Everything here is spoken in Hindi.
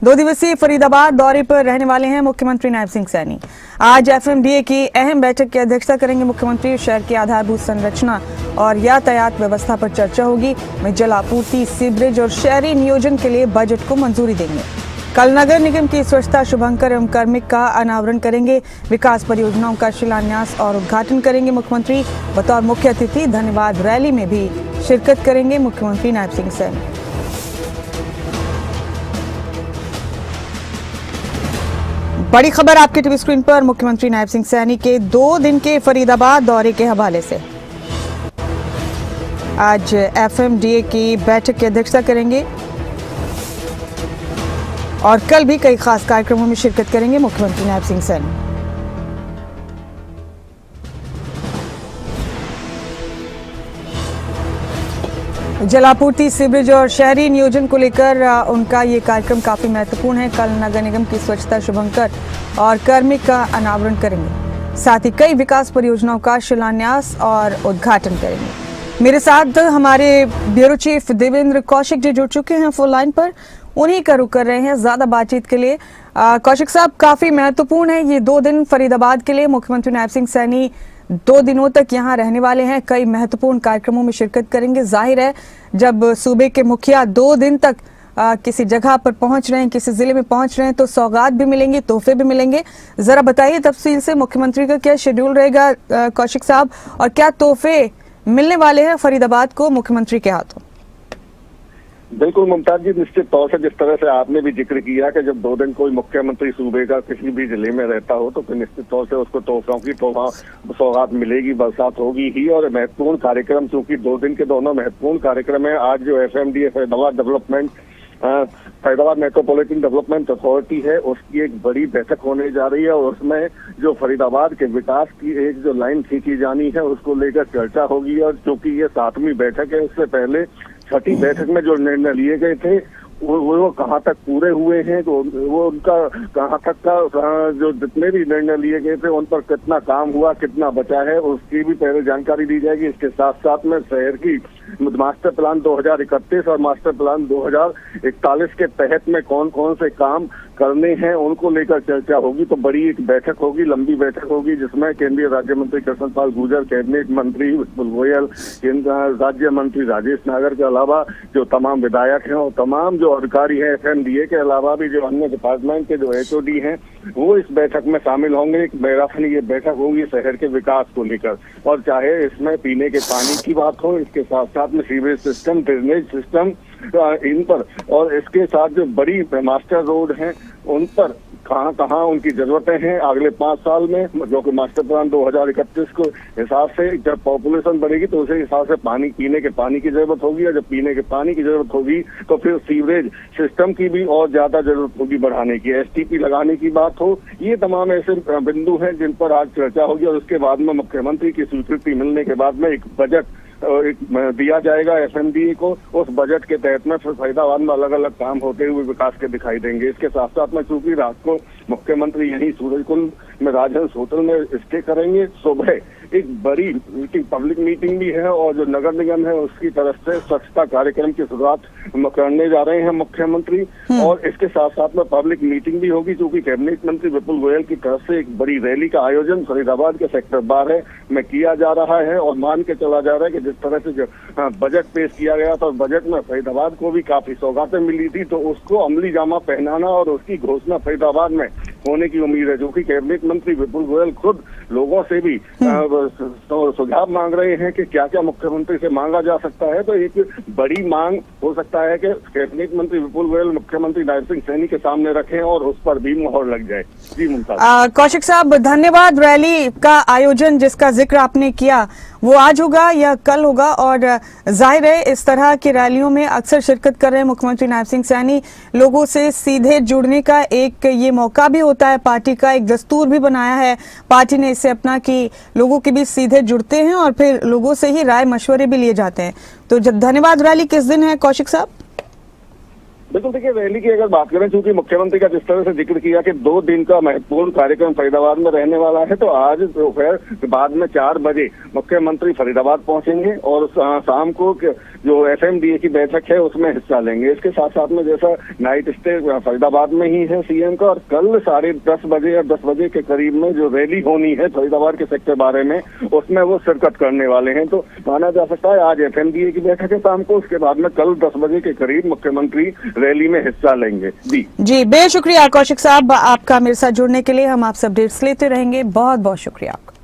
2 दिवसीय फरीदाबाद दौरे पर रहने वाले हैं मुख्यमंत्री नायब सिंह सैनी। आज एफएमडीए की अहम बैठक की अध्यक्षता करेंगे मुख्यमंत्री। शहर की आधारभूत संरचना और यातायात व्यवस्था पर चर्चा होगी। वहीं जल आपूर्ति, सीवरेज और शहरी नियोजन के लिए बजट को मंजूरी देंगे। कल नगर निगम की स्वच्छता शुभंकर एवं कार्मिक का अनावरण करेंगे। विकास परियोजनाओं का शिलान्यास और उद्घाटन करेंगे मुख्यमंत्री। बतौर मुख्य अतिथि धन्यवाद रैली में भी शिरकत करेंगे मुख्यमंत्री नायब सिंह सैनी। बड़ी खबर आपके टीवी स्क्रीन पर मुख्यमंत्री नायब सिंह सैनी के 2 दिन के फरीदाबाद दौरे के हवाले से। आज एफएमडीए की बैठक की अध्यक्षता करेंगे और कल भी कई खास कार्यक्रमों में शिरकत करेंगे मुख्यमंत्री नायब सिंह सैनी। जलापूर्ति, सीवरेज और शहरी नियोजन को लेकर उनका ये कार्यक्रम काफी महत्वपूर्ण है। कल नगर निगम की स्वच्छता शुभंकर और कार्मिक का अनावरण करेंगे। साथ ही कई विकास परियोजनाओं का शिलान्यास और उद्घाटन करेंगे। मेरे साथ हमारे ब्यूरो चीफ देवेंद्र कौशिक जी जुड़ चुके हैं फोन लाइन पर। उन्हीं का रुख कर रहे हैं ज्यादा बातचीत के लिए। कौशिक साहब, काफी महत्वपूर्ण है ये 2 दिन फरीदाबाद के लिए। मुख्यमंत्री नायब सिंह सैनी 2 दिनों तक यहाँ रहने वाले हैं, कई महत्वपूर्ण कार्यक्रमों में शिरकत करेंगे। जाहिर है जब सूबे के मुखिया 2 दिन तक किसी जगह पर पहुंच रहे हैं, किसी जिले में पहुंच रहे हैं, तो सौगात भी मिलेंगी, तोहफे भी मिलेंगे। जरा बताइए तफसील से मुख्यमंत्री का क्या शेड्यूल रहेगा कौशिक साहब, और क्या तोहफे मिलने वाले हैं फरीदाबाद को मुख्यमंत्री के हाथों? बिल्कुल मुमताज जी, निश्चित तौर से जिस तरह से आपने भी जिक्र किया कि जब 2 दिन कोई मुख्यमंत्री सूबे का किसी भी जिले में रहता हो तो फिर निश्चित तौर से उसको तोहफों की सौगात मिलेगी, बरसात होगी ही। और महत्वपूर्ण कार्यक्रम, चूंकि 2 दिन के दोनों महत्वपूर्ण कार्यक्रम है। आज जो एफएमडीए फरीदाबाद मेट्रोपॉलिटन डेवलपमेंट अथॉरिटी है, उसकी एक बड़ी बैठक होने जा रही है और उसमें जो फरीदाबाद के विकास की एक जो लाइन खींची जानी है उसको लेकर चर्चा होगी। और चूंकि ये 7वीं बैठक है, उससे पहले 6ठी बैठक में जो निर्णय लिए गए थे वो कहाँ तक पूरे हुए हैं, तो वो उनका कहाँ तक का जो जितने भी निर्णय लिए गए थे उन पर कितना काम हुआ, कितना बचा है, उसकी भी पहले जानकारी दी जाएगी। इसके साथ साथ में शहर की मास्टर प्लान 2031 और मास्टर प्लान 2041 के तहत में कौन कौन से काम करने हैं उनको लेकर चर्चा होगी। तो बड़ी एक बैठक होगी, लंबी बैठक होगी, जिसमें केंद्रीय राज्य मंत्री कृष्णपाल गुर्जर, कैबिनेट मंत्री विपुल गोयल, राज्य मंत्री राजेश नागर के अलावा जो तमाम विधायक हैं और तमाम जो अधिकारी हैं एफएमडीए के अलावा भी जो अन्य डिपार्टमेंट के जो एचओडी हैं वो इस बैठक में शामिल होंगे। एक मैराथन ये बैठक होगी शहर के विकास को लेकर, और चाहे इसमें पीने के पानी की बात हो, इसके साथ साथ में sewerage system, drainage system in पर, और इसके साथ जो बड़ी मास्टर रोड हैं उन पर कहाँ कहाँ उनकी जरूरतें हैं अगले 5 साल में, जो कि मास्टर प्लान 2031 को हिसाब से जब पॉपुलेशन बढ़ेगी तो उसी हिसाब से पानी, पीने के पानी की जरूरत होगी, और जब पीने के पानी की जरूरत होगी तो फिर सीवरेज सिस्टम की भी और ज्यादा जरूरत होगी बढ़ाने की, एसटीपी लगाने की बात हो। ये तमाम ऐसे बिंदु हैं जिन पर आज चर्चा होगी। और उसके बाद में मुख्यमंत्री की स्वीकृति मिलने के बाद में एक बजट दिया जाएगा एफएमडीए को। उस बजट के तहत में फिर फरीदाबाद में अलग अलग काम होते हुए विकास के दिखाई देंगे। इसके साथ साथ में चूंकि रात को मुख्यमंत्री यही सूरजकुंड में राजहंस होटल में स्टे करेंगे, सुबह एक बड़ी मीटिंग, पब्लिक मीटिंग भी है, और जो नगर निगम है उसकी तरफ से स्वच्छता कार्यक्रम की शुरुआत करने जा रहे हैं मुख्यमंत्री। और इसके साथ साथ में पब्लिक मीटिंग भी होगी, क्योंकि कैबिनेट मंत्री विपुल गोयल की तरफ से एक बड़ी रैली का आयोजन फरीदाबाद के सेक्टर 12 में किया जा रहा है। और मान के चला जा रहा है कि जिस तरह से जो बजट पेश किया गया था, बजट में फरीदाबाद को भी काफी सौगातें मिली थी, तो उसको अमली जामा पहनाना और उसकी घोषणा फरीदाबाद में होने की उम्मीद है। जो कि कैबिनेट मंत्री विपुल गोयल खुद लोगों से भी सुझाव मांग रहे हैं कि क्या क्या मुख्यमंत्री से मांगा जा सकता है। तो एक बड़ी मांग हो सकता है कि कैबिनेट मंत्री विपुल गोयल मुख्यमंत्री नायब सिंह सैनी के सामने रखें और उस पर भी मुहर लग जाए। जी मुमताज। कौशिक साहब, धन्यवाद। रैली का आयोजन जिसका जिक्र आपने किया वो आज होगा या कल होगा? और जाहिर है इस तरह की रैलियों में अक्सर शिरकत कर रहे हैं मुख्यमंत्री नायब सिंह सैनी। लोगों से सीधे जुड़ने का एक ये मौका भी होता है, पार्टी का एक दस्तूर भी बनाया है पार्टी ने इससे अपना, कि लोगों के बीच सीधे जुड़ते हैं और फिर लोगों से ही राय मशवरे भी लिए जाते हैं। तो धन्यवाद रैली किस दिन है कौशिक साहब? बिल्कुल, देखिए रैली की अगर बात करें, चूंकि मुख्यमंत्री का जिस तरह से जिक्र किया कि 2 दिन का महत्वपूर्ण कार्यक्रम फरीदाबाद में रहने वाला है, तो आज दोपहर बाद में 4 बजे मुख्यमंत्री फरीदाबाद पहुंचेंगे और शाम को जो एफएमडीए की बैठक है उसमें हिस्सा लेंगे। इसके साथ साथ में जैसा नाइट स्टे फरीदाबाद में ही है सीएम का, और कल 10:30 बजे या 10 बजे के करीब में जो रैली होनी है फरीदाबाद के सेक्टर 12 में, उसमें वो शिरकत करने वाले हैं। तो माना जा सकता है आज एफएमडीए की बैठक है शाम को, उसके बाद में कल 10 बजे के करीब मुख्यमंत्री रैली में हिस्सा लेंगे। जी बेशुक्रिया कौशिक साहब आपका मेरे साथ जुड़ने के लिए। हम आपसे अपडेट्स लेते रहेंगे। बहुत बहुत शुक्रिया आपका।